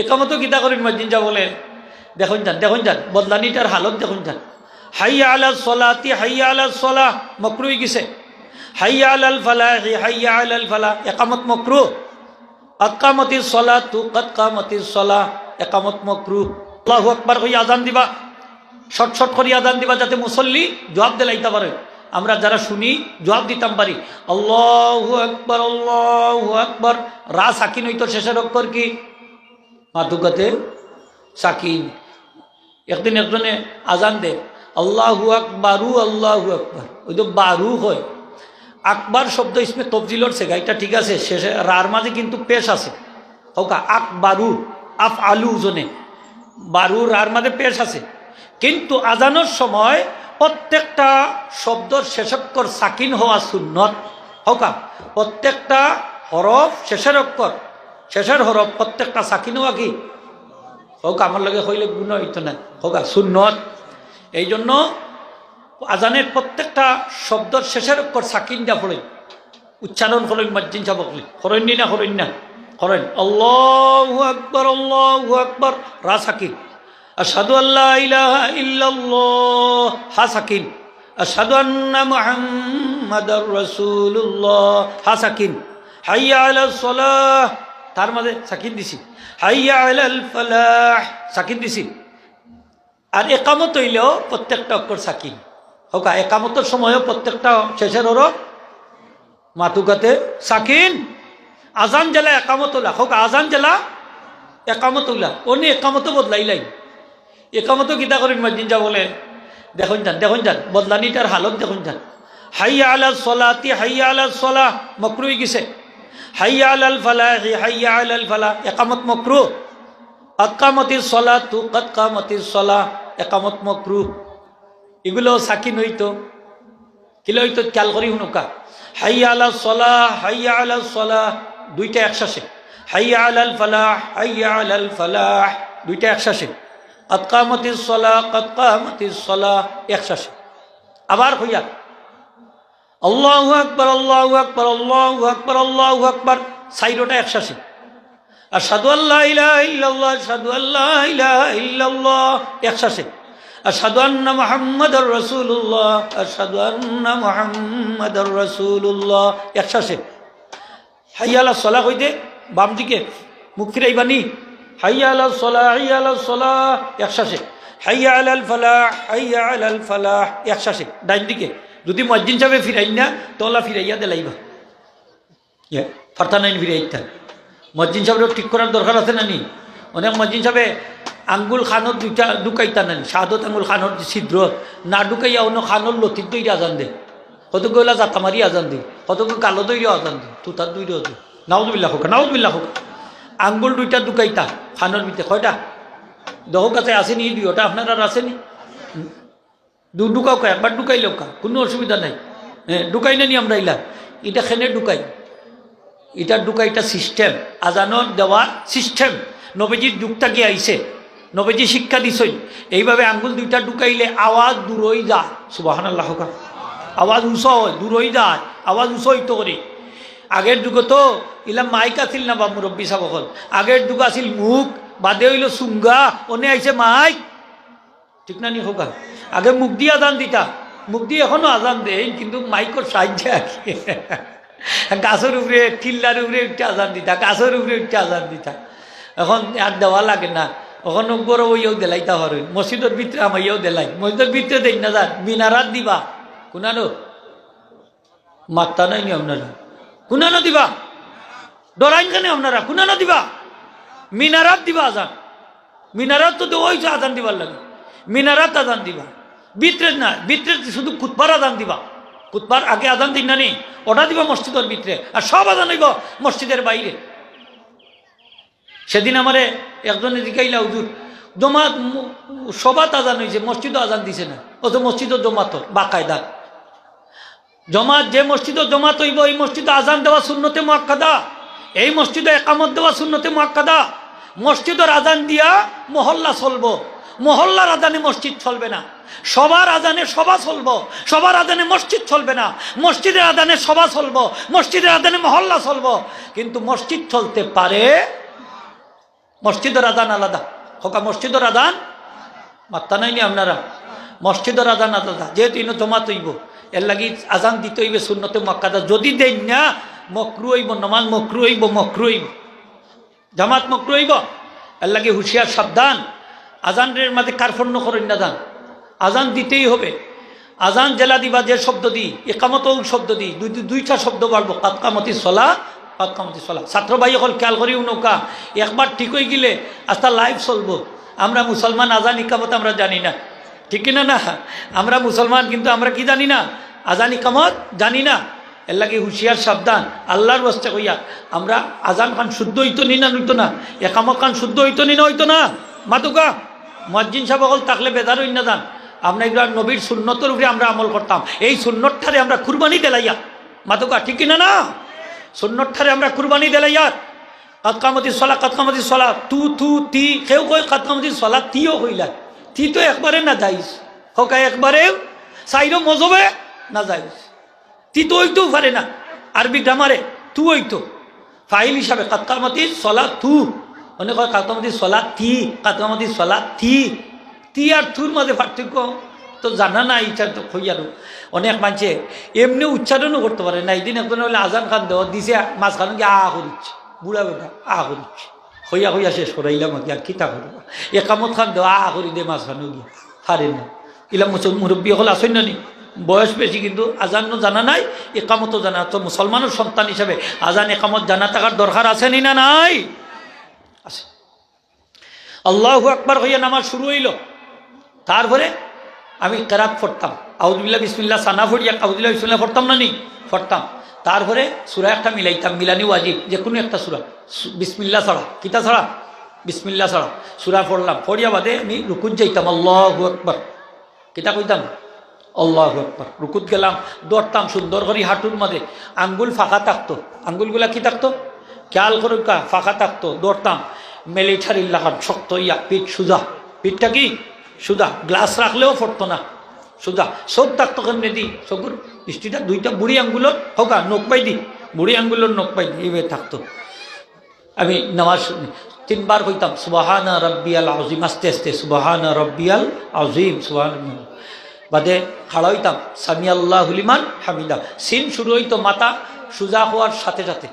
একামতো গীতা করেন মসজিদ যা বলে দেখুন যান বদলানিটার হালত দেখুন যান। হাইয়া আলাল সলাতি হাইয়া আলাল সলাহ মকরুই গেছে, হাইয়া আলাল ফালাহি হাইয়া আলাল ফালাহ একামত মকরু, আকামতিস সলাতু কাদ কামাতিস সলাহ একামত মকরু। আল্লাহু আকবার কই আজান দিবা, শর্ট করে আজান দিবা যাতে মুসল্লি জবাব দিলাইতে পারে। আমরা যারা শুনি জবাব দিতাম পারি। আল্লাহু আকবার রা সাকিন হইতো শেষের অক্ষর কি মাতুকাতে সাকিন। একদিন একজনে আজান দে আল্লাহু আকবারু আল্লাহু আকবার, ওই তো বারু হয়। আকবার শব্দ ইসমে তফজিলর সেগা, এটা ঠিক আছে, শেষে রার মাঝে কিন্তু পেশ আছে। হোকা আকবারু আফ আলু জনে বারু রার মাঝে পেশ আছে, কিন্তু আজানোর সময় প্রত্যেকটা শব্দর শেষাক্ষর সাকিন হওয়া সুন্নত। হোকা প্রত্যেকটা হরফ শেষের অক্ষর শেষের হরফ প্রত্যেকটা সাকিন হওয়া কি হোক আমার লগে হইলে গুণ হইতো না, হোকা সুন্নত। এই জন্য আজানের প্রত্যেকটা শব্দর শেষের অক্ষর সাকিন দিয়া ফলেন, উচ্চারণ ফলেন মসজিদ সাহেব হরেননি না হরেন না হরেন। আল্লাহু আকবার রা সাকিন, আশহাদু আল্লা ইলাহা ইল্লাল্লাহ হা সাকিন, আশহাদু আন্না মুহাম্মাদার রাসূলুল্লাহ হা সাকিন, হাইয়া আলাস সালাহ তার মাঝে সাকিন দিছি, হাইয়া আলাল ফালাহ সাকিন দিছি। আর একামত হইলেও প্রত্যেকটা অক্ষর সাকিন। হোকা একামতের সময়ও প্রত্যেকটা শেষের হরফ মাতুকাতে সাকিন। আজান জেলা একামত উল্লাহ, হোক আজান জেলা একামত উল্লাহ, অন্য একামতো বদলাইলাই। একামতো গীতা করেন মসজিদ যা বলে দেখুন যান বদলানিটার হালত দেখুন যান। হাইয়া আলাল সলাতি হাইয়া আলাল সলাহ মকরুই গেছে, হাইয়া আলাল ফালাহি হাইয়া আলাল ফালাহ একামত মকরু, আকামতিস সলাতু কাদ কামাতিস সলাহ একামত মকরু। এগুলো সাকিন হইতো কিলো হইতো খেয়াল করি হুনুকা। হাইয়া আলাল সলাহ হাইয়া আলাল সলাহ দুইটা একসাথে, হাইয়া আলাল ফালাহ হাইয়া আলাল ফালাহ দুইটা একসাথে, কাদ কামাতিস সলাহ কাদ কামাতিস সলাহ একসাথে। আবার হইয়া আল্লাহু আকবার আল্লাহু আকবার আল্লাহু আকবার আল্লাহু আকবার সাইরোটা একসাথে, আশহাদু আল্লা ইলাহা ইল্লাল্লাহ আশহাদু আল্লা ইলাহা ইল্লাল্লাহ একসাথে, আশহাদু আন্না মুহাম্মাদার রাসূলুল্লাহ আশহাদু আন্না মুহাম্মাদার রাসূলুল্লাহ একসাথে। হাইয়া আলাস সালাহ হইতে বাম দিকে মুখ ফিরাইবানি, হাইয়া আলাস সালাহ হাইয়া আলাস সালাহ একসাথে, হাইয়া আলাল ফালাহ হাইয়া আলাল ফালাহ একসাথে। ডাইন দিকে যদি মসজিদ সাহেবে ফিরাই না তোলা ফিরাইয়া দিলাইবা, ফারতা নাইন ফিরাইতা। মসজিদ সাহেবের ঠিক করার দরকার আছে না নি? অনেক মসজিদ সাহেবে আঙ্গুল খানোর দুইটা ঢুকাইতা নেন, শাহাদত আঙ্গুল খানোর ছিদ্র না ঢুকাইয়া অন্য খানোর লতির দইরে আজান দে, কতক গলা জাতা মারি আজান দি, কতক কালো দইরে আজান দি, তুতার দইরে আজান নাউজুবিল্লাহ হোক নাউজুবিল্লাহ হোক। আঙ্গুল দুইটা ঢুকাইতা খানোর ভিতরে কয়টা দহ কাছে আসেনি, দুইটা আপনার আর আসেনি? ঢুকাও কা একবার ঢুকাইলেও কা কোনো অসুবিধা নাই। হ্যাঁ ঢুকাই না নি আমরা ইলা এটা খেনে ঢুকাই, এটা ঢুকাইটা সিস্টেম আজানোর দেওয়ার সিস্টেম। নবীজির যুগটা কি আইছে, নবীজি শিক্ষা দিছই এইভাবে আঙ্গুল দুইটা ঢুকাইলে আওয়াজ দূর হয়ে যায়। সুবহানাল্লাহ, আওয়াজ উঁচু হয়, দূর হয়ে যায়, আওয়াজ উঁচু হইতে করে। আগের যুগে তো ইলা মাইক আছিল না বা মুরব্বী সাবকল, আগের যুগ আছিল মুখ বাদে হইল চুঙ্গা, অনে আইছে মাইক, ঠিক না নি হোকা? আগে মুখ দিয়ে আজান দিতা, মুখ দিয়ে এখনো আজান দেয় কিন্তু মাইকর সাহায্যে আগে গাছের উপরে টিল্লার উপরে উঠতে আজান দিতা, গাছের উপরে উঠতে আজান দিতা। এখন আর দেওয়া লাগে না, ওখানে বড় ইয়েও দেলাইতা পারেন। মসজিদের ভিতরে আমার ইয়েও দেলাই, মসজিদের ভিতরে দেখ না যান মিনারাত দিবা কোনানো মাত্তা নাই নি আপনারা, কোনানো দিবা ডরাইন কেন আপনারা, কোনানো দিবা মিনারাত দিবা আজান। মিনারাত তো দেওয়াইছে আজান দিবার লাগে, মিনারাত আজান দিবা, ভিতরে না ভিতরে শুধু খুতবার আজান দিবা। খুতবার আগে আজান দিন না নি ওটা দিবা মসজিদের ভিতরে, আর সব আজান হইব মসজিদের বাইরে। সেদিন আমারে একজনে জিকাইলা হুজুর জমাত সবাত আজান হয়েছে মসজিদও আজান দিছে না, অত মসজিদও জমাত বাকায়দা জমাত, যে মসজিদও জমাত হইব এই মসজিদে আজান দেওয়া সুন্নতে মুআক্কাদা, এই মসজিদে একামত দেওয়া সুন্নতে মুআক্কাদা। মসজিদের আজান দিয়া মহল্লা চলবো, মহল্লার আজানে মসজিদ চলবে না। সবার আজানে সভা চলবো, সবার আজানে মসজিদ চলবে না। মসজিদের আজানে সভা চলবো, মসজিদের আজানে মহল্লা চলবো। কিন্তু মসজিদ চলতে পারে মসজিদের আজান আলাদা। হোকা মসজিদের আজান মাত্তা নাইনি আপনারা, মসজিদের আজান আলাদা। যেহেতু ইনো জমা তৈব এর লাগি আজান দিতে হইবে সুন্নতে মক্কাদা। যদি দেন না মকরু হইব, নমাজ মকরু হইব, মকরু হইব, জামাত মকরু হইব। এর লাগে হুঁশিয়ার সাবধান। আজানের মাঝে কার্পণ্য করেন না যান, আজান দিতেই হবে। আজান জেলা দিবা যে শব্দ দিই, একামতও শব্দ দিই, দুইটা শব্দ বাড়বো, কাতকামতি সলা, কাতকামতি সলা। ছাত্র ভাই হল খেয়াল করিও নৌকা, একবার ঠিক হয়ে গেলে আস্তা লাইভ চলবো। আমরা মুসলমান আজান ইকামত আমরা জানি না, ঠিক কিনা না? আমরা মুসলমান কিন্তু আমরা কি জানি না? আজান ইকামত জানি না। এর লাগে হুঁশিয়ার সাবধান। আল্লাহর বস্তে কইয়া আমরা আজান খান শুদ্ধ হইতো নি না নইতো না, একামত খান শুদ্ধ হইতো নি না হইতো না। মাতুকা মুয়াজ্জিন সাহেব হল থাকলে বেদার হই না যান। আমরা এগুলো নবীর সুন্নতের উপরে আমরা আমল করতাম। এই সুন্নতটারে আমরা কুরবানি দিলাইয়া, মাতুকা ঠিক কিনা না? সুন্নতটারে আমরা কুরবানি দিলাইয়া। কাতকামতি সলা, কাতকামতি সলা, তু তু তি, কেউ কয় কাতকামতি সলা তিও কইলা। তি তো একবারে না যাইস, হোকা একবারে সাইরো মজবে না যাইস। তি তো হইতেও পারে না, আরবি গ্রামারে তু হইতো ফাইল হিসাবে। কাতকামতি সলা তু, অনেক কয় কাতকামতি সলা তি, কাতকামতি সলা তি। তি আর থুর মাঝে পার্থক্য তো জানা না, ইচ্ছা তো হইয়ারও অনেক মানুষে এমনি উচ্চারণও করতে পারে না। একদিন একজন হলে আজান খান দেওয়া দিছে, মাঝখানে গিয়ে করিচ্ছে, বুড়া বেটা করিচ্ছে, হইয়া হইয়া শেষ করাইলাম কি আর কিতা করবা। একামত খান দেওয়া করি দে মাঝখানে গিয়ে হারে না। ইলাম মুরব্বী হল আসেন না নি, বয়স বেশি কিন্তু আজানও জানা নাই, একামতও জানা। তো মুসলমানের সন্তান হিসাবে আজান একামত জানা থাকার দরকার আছে নি না নাই? আছে। আল্লাহু আকবার হইয়া নামাজ শুরু হইল। তারপরে আমি কেরাত পড়তাম, আউযুবিল্লাহ বিসমিল্লাহ সানা পড়িয়া আউযুবিল্লাহ বিসমিল্লাহ পড়তাম না নি? পড়তাম। তারপরে সূরা একটা মিলাইতাম, মিলানি ওয়াজিব, যে কোনো একটা সূরা বিসমিল্লাহ ছাড়া, কিতা ছাড়া? বিসমিল্লাহ ছাড়া সূরা পড়লাম। পড়িয়া বাদে আমি রুকুত যাইতাম, আল্লাহু আকবার কিতা কইতাম, আল্লাহু আকবার। রুকুত গেলাম, দৌড়তাম সুন্দর করে, হাঁটুর মাঝে আঙ্গুল ফাঁকা থাকতো, আঙ্গুলগুলা কি থাকতো খেয়াল করুক, ফাঁকা থাকতো, দৌড়তাম। মিলিটারির লাগান শক্ত ইয়া, পিঠ সুজা, পিঠটা কি সুজা, গ্লাস রাখলেও পড়তো না, সুজা। চোখ থাকতো কেমনে দি, চকুর দৃষ্টিটা দুইটা বুড়ি আঙ্গুলোর হোকা নখ পাই দি, বুড়ি আঙ্গুলোর নখ পাই দি, এইভাবে থাকতো। আমি নামাজ 3 বার কইতাম সুবহানা রাব্বিয়াল আযীম, আস্তে আস্তে সুবহানা রাব্বিয়াল আযীম, সুবহানাল্লাহ। বাদে খাড়া হইতাম, সামি আল্লাহু লিমান হামিদা। সিন শুরু হইতো মাথা সুজা হওয়ার সাথে সাথে,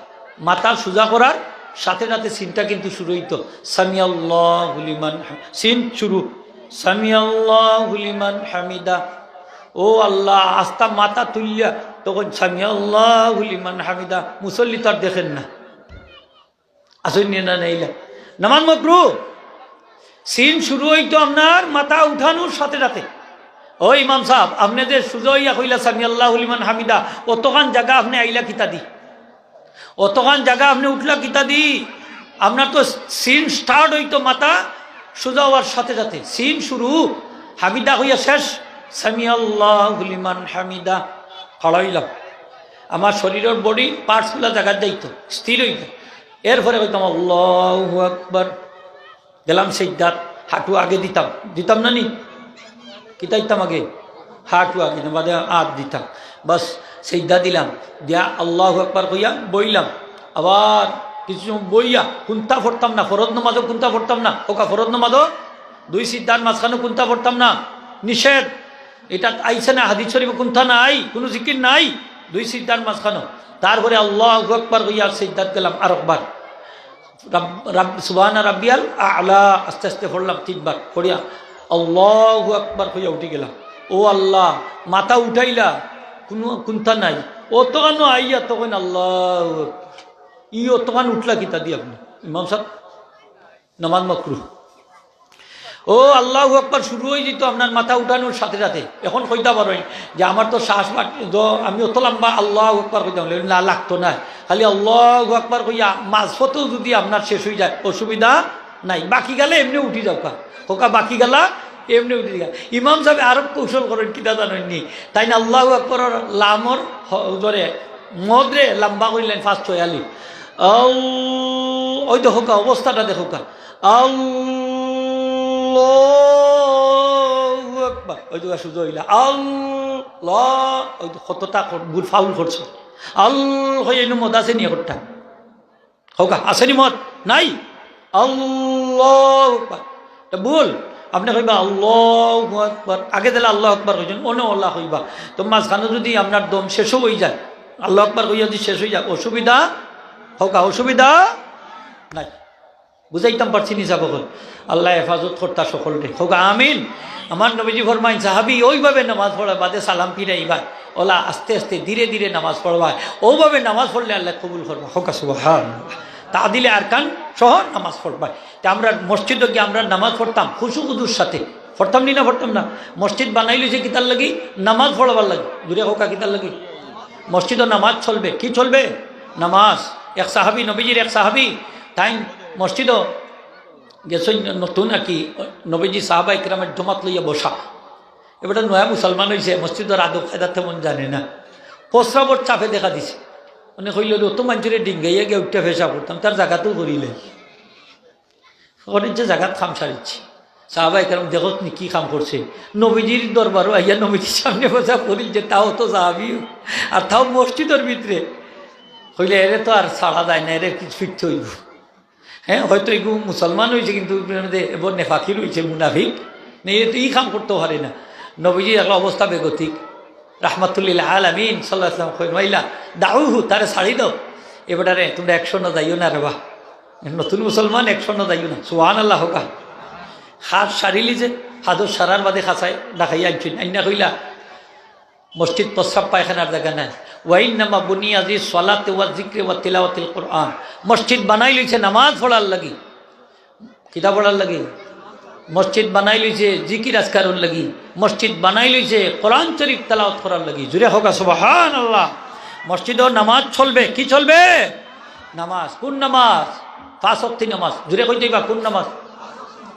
মাথা সুজা করার সাথে সাথে সিনটা কিন্তু শুরু হইতো, সামি আল্লাহু লিমান, সিন শুরু, সামি আল্লাহু লিমান হামিদা। ও আল্লাহ, আস্তা মাথা তুলিয়া তখন সামি আল্লাহু লিমান হামিদা। মুসল্লি তো আর দেখেন না, আসেন না নাইলা নামান মকরু। সিন শুরু হইতো আপনার মাথা উঠানোর সাথে সাথে। ও ইমাম সাহেব, আপনি যে সুজা হইয়া কইলা সামি আল্লাহু লিমান হামিদা, অতখান জায়গা আপনি আইলা কিতা দি, অতখান জায়গা আপনি উঠলা কিতা দি? আপনার তো সিন স্টার্ট হইতো মাথা সোজা হওয়ার সাথে সাথে, সিন শুরু, হামিদা হইয়া শেষ, সামি আল্লাহু লিমান হামিদা। খড়াইলাম, আমার শরীরের বডি পার্টসগুলা জায়গা যাইতো, স্থির হইত। এরপরে হইতাম আল্লাহু আকবার, গেলাম সিজদাত, হাঁটু আগে দিতাম, দিতাম না নি? কিতা দিতাম আগে? হাঁটু আগে, বাদে হাত দিতাম, বাস সিজদা দিলাম, দিয়া আল্লাহু আকবার কইয়া বইলাম। আবার কিছু বইয়া কুন্তা পড়তাম না, ফরজ নামাজও কুন্তা পড়তাম না। ওকা ফরজ নামাজও 2 সিজদার মাঝখানে কুন্তা পড়তাম না, নিষেধ। এটা আইছে না হাদিস শরীফে, কুন্তা নাই, কোনো জিকির নাই 2 সিজদার মাঝখানে। তারপরে আল্লাহু আকবার কইয়া সিজদাত গেলাম আরেকবার, সুবহানা রাব্বিয়াল আ'লা আস্তে আস্তে পড়লাম 3 বার, পড়িয়া আল্লাহু আকবার কইয়া উঠে গেলাম। ও আল্লাহ, মাথা উঠাইলা, কোনো কুন্তা নাই, ও তখন আইয়া তখন আল্লাহ, ই অতখান উঠলা কিতা দিয়ে আপনি ইমাম সাহেব? নামাজ মাকরুহ। ও আল্লাহু আকবার শুরু হয়ে যেত আপনার মাথা উঠানোর সাথে সাথে। এখন কইতা পারেন যে আমার তো শ্বাস আমি অত লম্বা আল্লাহু আকবার কইতাম না, লাগতো না, খালি আল্লাহু আকবার কইয়া মাঝপথেও যদি আপনার শেষ হয়ে যায় অসুবিধা নাই, বাকি গেলে এমনি উঠি যাও হোকা, বাকি গেলা এমনি উঠে গেল। ইমাম সাহেব আরো কৌশল করেন কিতা জানেননি? তাই না আল্লাহু আকবরের লামর ধরে মদরে লম্বা করিলেন 546, ওই দেখো অবস্থাটা দেখো, আল্লাহু আকবার, ওই তো সুযোগ হইলা আল্লাহ, ওই তো কতটা ভুল ফাউল করছো, আল্লাহ হয়ে মদ আছে নি একটা হোকা, আসেনি মদ নাই, আল্লাহু আকবার, এটা ভুল। আপনি কইবা আল্লাহু আকবার, আগে দিলে আল্লাহ আকবার কইছেন, অন্য আল্লাহ কইবা। তো মাঝখানে যদি আপনার দম শেষও হয়ে যায়, আল্লাহ আকবার কইয়া যদি শেষ হয়ে যায়, অসুবিধা হোক, অসুবিধা নাই। বুঝাইতাম পারছি নি যাবো। আল্লাহ হেফাজত কর্তা সকলকে হোক, আমিন। আমার নবীজি ফরমাইন সাহাবি ওইভাবে নামাজ পড়া বাদে সালাম ফিরাইবা, ওলা আস্তে আস্তে ধীরে ধীরে নামাজ পড়বা, ওইভাবে নামাজ পড়লে আল্লাহ কবুল করবা। হোক সুবহানাল্লাহ। তা দিলে আরকান সহ নামাজ পড়বা। তা আমরা মসজিদে গিয়ে আমরা নামাজ পড়তাম খুশু খুদুর সাথে, পড়তাম নি না? পড়তাম না। মসজিদ বানাইলি যে কিতার লাগি, নামাজ পড়বার লাগে। দূরে হোকা কিতার লাগি, মসজিদও নামাজ চলবে। কি চলবে? নামাজ। এক সাহাবি, নবীজির এক সাহাবি, তাই মসজিদও গেছ নতুন আর কি, নবীজি সাহাবা ইকরামের জমাত লইয়া বসা। এবার নয়া মুসলমান হয়েছে, মসজিদের আদব কায়দা তেমন জানে না, প্রস্রাবর চাপে দেখা দিছে। মানে কইল অত মানুষের ডিঙ্গাইয়া গিয়ে উঠতে ফেসা করতাম, তার জায়গাতেও করিলে যে জায়গাত খাম সারিচ্ছি। সাহাবা ইকরাম দেখো নি কি কাম করছে, নবীজির দরবারও আইয়া নবীজির সামনে বসা করি যে তাও তো সাহাবি, আর তাও মসজিদের ভিতরে। হইলে এরে তো আর ছাড়া যায় না, এর কিছু ফিরতে হইব। হ্যাঁ, হয়তো এগু মুসলমান হয়েছে কিন্তু এবার নেফাকি রয়েছে, মুনাফিক নেই, তো ই কাম করতেও পারে না। নবীজির একটা অবস্থা বেগতিক, রাহমাতুল্লিল আলামিন সাল্লাল্লাহু আলাইহি ওয়াসাল্লাম কইলা দাউহু, তারে ছাড়ি দাও। এবারে তোমরা 100 না যাইও না রে বাহ, নতুন মুসলমান 100 না যাইও না। সুবহানাল্লাহ। হোকা হাত সারিলি যে হাতও সারার বাদে খাঁচায় দেখাইয়া আনছেন, আইনা কইলা মসজিদ প্রস্রাব পায়খানার জায়গা নাই। ওয়াইন্নামা বুনিয়াদি সলাতে ওয়া যিকরি ওয়া তিলাওয়াতিল কুরআন, মসজিদ বানাই লইছে নামাজ পড়ার লাগি, কিতাব পড়ার লাগি। মসজিদ বানাই লইছে জিকির আজকারুর লাগি, মসজিদ বানাই লইছে কোরআন শরীফ তেলাওয়াত করার লাগি। জুড়ে হোক সুবহানাল্লাহ। মসজিদও নামাজ চলবে। কি চলবে? নামাজ। কোন নামাজ? 5 ওয়াক্ত নামাজ। জুড়ে কই দিবা কোন নামাজ?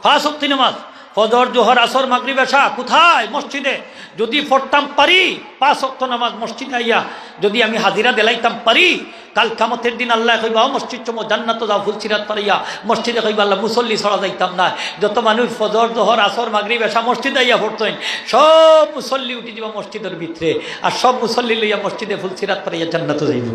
5 ওয়াক্ত নামাজ। ফজর, জোহর, আসর, মাগরিব, এশা। কোথায়? মসজিদে। যদি পড়তাম পারি 5 ওয়াক্ত নামাজ মসজিদে আইয়া যদি আমি হাজিরা দিলাইতাম পারি, কাল কিয়ামতের দিন আল্লাহ কইবা মসজিদ চমো জান্নাত যাও ফুলসিরাত পারিয়া, মসজিদে কইবা আল্লাহ মুসল্লি ছড়া যাইতাম না। যত মানুষ ফজর, জোহর, আসর, মাগরিব, এশা মসজিদে আইয়া পড়তেন, সব মুসল্লি উঠে যাবা মসজিদের ভিতরে, আর সব মুসল্লি লইয়া মসজিদে ফুলসিরাত পারিয়া জান্নাত যাইব।